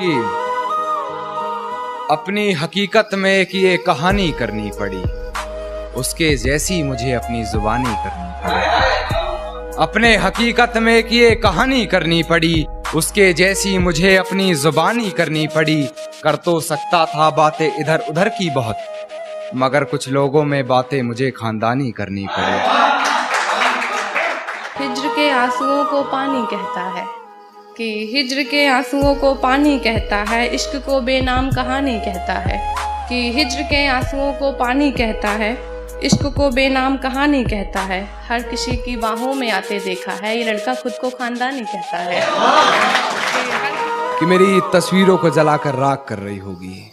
कि अपनी हकीकत में एक ये कहानी करनी पड़ी, उसके जैसी मुझे अपनी जुबानी करनी पड़ी। अपने हकीकत में एक ये कहानी करनी पड़ी, उसके जैसी मुझे अपनी जुबानी करनी पड़ी। कर तो सकता था बातें इधर उधर की बहुत, मगर कुछ लोगों में बातें मुझे खानदानी करनी पड़ी। हिज्र के आंसुओं को पानी कहता है कि हिज्र के आंसुओं को पानी कहता है, इश्क को बेनाम कहानी कहता है कि हिज्र के आंसुओं को पानी कहता है, इश्क को बेनाम कहानी कहता है। हर किसी की बाहों में आते देखा है, ये लड़का खुद को खानदानी कहता है। कि मेरी तस्वीरों को जलाकर राख कर रही होगी,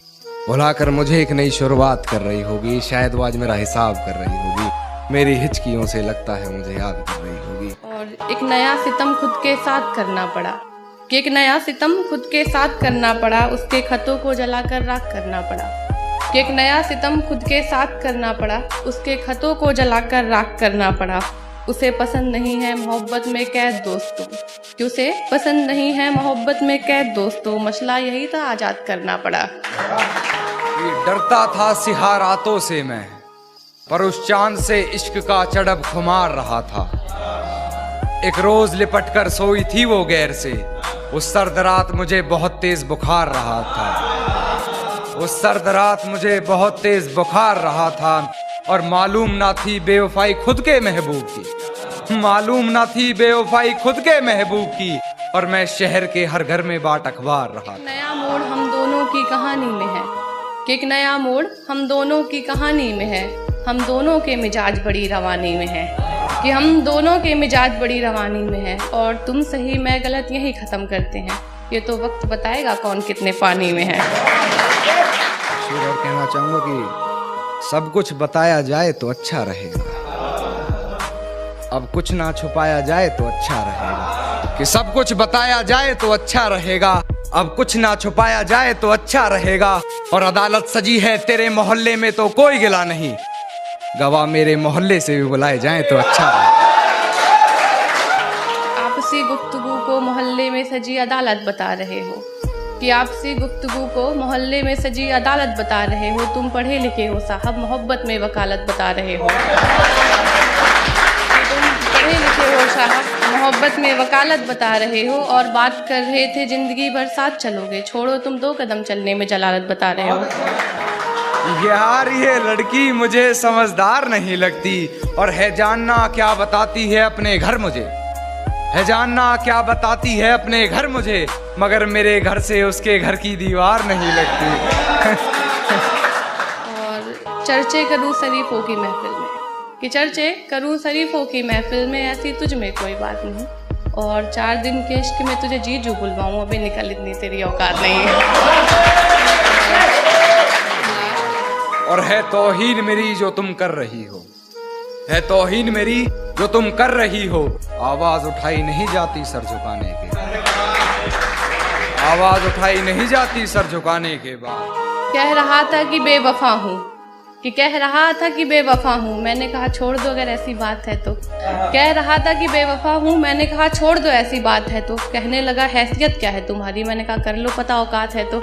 भुलाकर मुझे एक नई शुरुआत कर रही होगी। शायद वो आज मेरा हिसाब कर रही होगी, मेरी हिचकियों से लगता है मुझे याद कर रही होगी। और एक नया सितम खुद के साथ करना पड़ा कि एक नया सितम खुद के साथ करना पड़ा, उसके खतों को जलाकर राख करना पड़ा कि एक नया सितम खुद के साथ करना पड़ा, उसके खतों को जलाकर राख करना पड़ा। उसे पसंद नहीं है मोहब्बत में कैद दोस्तों, कि उसे पसंद नहीं है मोहब्बत में कैद दोस्तों, मसला यही था आजाद करना पड़ा। डरता था सिहारातों से मैं, पर उस चांद से इश्क का चढ़ब खुमार रहा था। एक रोज लिपट कर सोई थी वो गैर से, उस सर्द रात मुझे बहुत तेज बुखार रहा था। उस सर्द रात मुझे बहुत तेज बुखार रहा था, और मालूम ना थी बेवफाई खुद के महबूब की, मालूम ना थी बेवफाई खुद के महबूब की, और मैं शहर के हर घर में बाट अखबार रहा। नया मोड़ हम दोनों की कहानी में है कि एक नया मोड़ हम दोनों की कहानी में है, हम दोनों के मिजाज बड़ी रवानी में है कि हम दोनों के मिजाज बड़ी रवानी में है। और तुम सही मैं गलत यही ख़त्म करते हैं, ये तो वक्त बताएगा कौन कितने पानी में है। और कहना चाहूँगा कि सब कुछ बताया जाए तो अच्छा रहेगा, अब कुछ ना छुपाया जाए तो अच्छा रहेगा। कि सब कुछ बताया जाए तो अच्छा रहेगा, अब कुछ ना छुपाया जाए तो अच्छा रहेगा। और अदालत सजी है तेरे मोहल्ले में तो कोई गिला नहीं, गवाह मेरे मोहल्ले से भी बुलाए जाएं तो अच्छा रहेगा। आपसी गुफ्तगू को मोहल्ले में सजी अदालत बता रहे हो कि आपसी गुफ्तगू को मोहल्ले में सजी अदालत बता रहे हो। तुम पढ़े लिखे हो साहब, मोहब्बत में वकालत बता रहे हो। तुम पढ़े लिखे हो साहब, मोहब्बत में वकालत बता रहे हो, और बात कर रहे थे जिंदगी भर साथ चलोगे, छोड़ो तुम 2 कदम चलने में जलालत बता रहे हो। यार ये लड़की मुझे समझदार नहीं लगती, और है जानना क्या बताती है अपने घर मुझे, है जानना क्या बताती है अपने घर मुझे, मगर मेरे घर से उसके घर की दीवार नहीं लगती। और चर्चे करूँ शरीफों की महफिल में कि चर्चे करूँ शरीफों की महफिल में, ऐसी तुझ में कोई बात नहीं, और 4 दिन के इश्क में तुझे जीजू बुलवाऊँ, अभी निकल इतनी तेरी औकात नहीं है। और है तौहीन मेरी जो तुम कर रही हो, है तौहीन मेरी जो तुम कर रही हो। आवाज उठाई नहीं जाती सर झुकाने के बाद, आवाज उठाई नहीं जाती सर झुकाने के बाद। कह रहा था कि बेवफा हूँ, कि कह रहा था कि बेवफा हूँ, मैंने कहा छोड़ दो अगर ऐसी बात है तो। कह रहा था कि बेवफा हूँ, मैंने कहा छोड़ दो ऐसी बात है तो। कहने लगा हैसियत क्या है तुम्हारी, मैंने कहा कर लो पता औकात है तो।